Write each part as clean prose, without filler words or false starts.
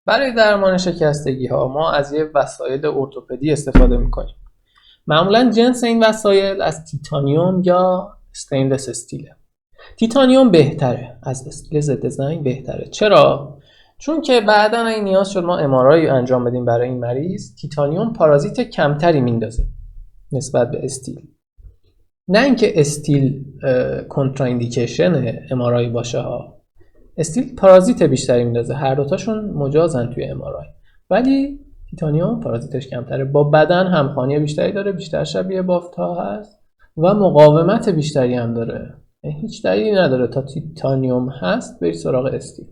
برای درمان شکستگی ها ما از یه وسایل ارتوپدی استفاده میکنیم. معمولا جنس این وسایل از تیتانیوم یا استینلس استیله. تیتانیوم بهتره، از استیل ضد زنگ بهتره. چرا؟ چون که بعداً این نیاز شد ما ام‌آرآی انجام بدیم برای این مریض، تیتانیوم پارازیت کمتری میندازه نسبت به استیل. نه اینکه استیل کنتراندیکیشن ام‌آرآی باشه ها. استیل پارازیت بیشتری میندازه، هر دوتاشون مجازن توی ام‌آرآی، ولی تیتانیوم پارازیتش کمتره، با بدن همخوانی بیشتری داره، بیشتر شبیه بافت‌ها هست و مقاومت بیشتری هم داره. هیچ دلیلی نداره تا تیتانیوم هست بری سراغ استیل.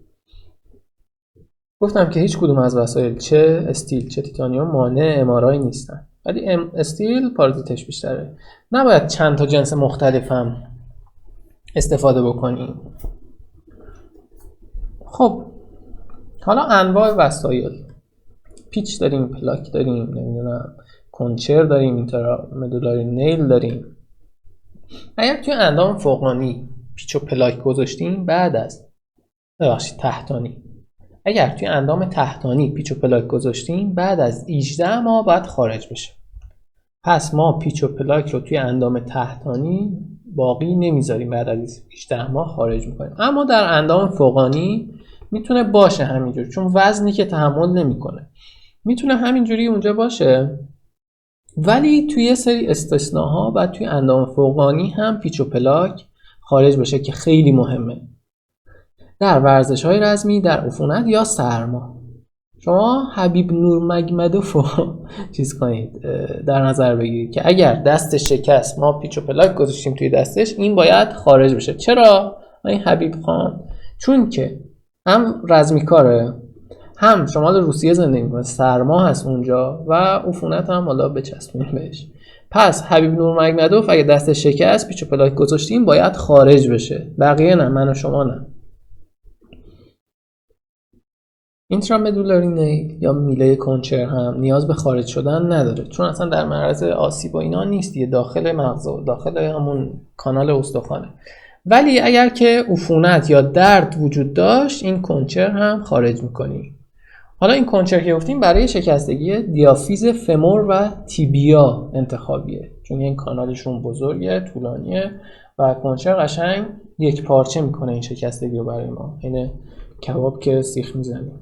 گفتم که هیچ کدوم از وسایل چه استیل چه تیتانیوم مانع ام‌آرآی نیستن، ولی استیل پارازیتش بیشتره. نباید چند تا جنس مختلف هم استفاده بکنیم. خب حالا انواع وسایل، پیچ داریم، پلاک داریم، نمیدونم کنچر داریم، اینترامدولاری نیل داریم. اگر توی اندام فوقانی پیچ و پلاک گذاشتیم تحتانی، اگر توی اندام تحتانی پیچ و پلاک گذاشتیم بعد از 18 ماه باید خارج بشه. پس ما پیچ و پلاک رو توی اندام تحتانی باقی نمیذاریم، بعد از 18 ماه خارج میکنیم. اما در اندام فوقانی میتونه باشه همینجوری، چون وزنی که تحمل نمیکنه میتونه همینجوری اونجا باشه، ولی توی یه سری استثناها بعد توی اندام فوقانی هم پیچ و پلاک خارج بشه که خیلی مهمه. در ورزش‌های رزمی، در عفونت یا سرما. شما حبیب نورمگمدوف رو چیز کنید، در نظر بگیرید که اگر دست شکست ما پیچ و پلاک گذاشتیم توی دستش، این باید خارج بشه. چرا این حبیب خان؟ چون که هم رزمی کاره، هم شمال روسیه زندگی میکنه، سرما هست اونجا و عفونت هم حالا بچسبونیم بهش. پس حبیب نورمگمدوف اگه دست شکست پیچ و پلاک گذاشتیم باید خارج بشه، بقیه نه، من و شما نه. اینترامدولاری نیل یا میله کنچر هم نیاز به خارج شدن نداره، چون اصلا در معرض آسیب و اینا نیست، یه داخل مغز و داخل همون کانال استخوانه. ولی اگر که عفونت یا درد وجود داشت این کنچر هم خارج میکنیم. حالا این کنچر که گفتیم برای شکستگی دیافیز فمور و تیبیا انتخابیه، چون این کانالشون بزرگه، طولانیه و کنچر قشنگ یک پارچه میکنه این شکستگی رو برای ما، اینه کباب که سیخ میزنیم.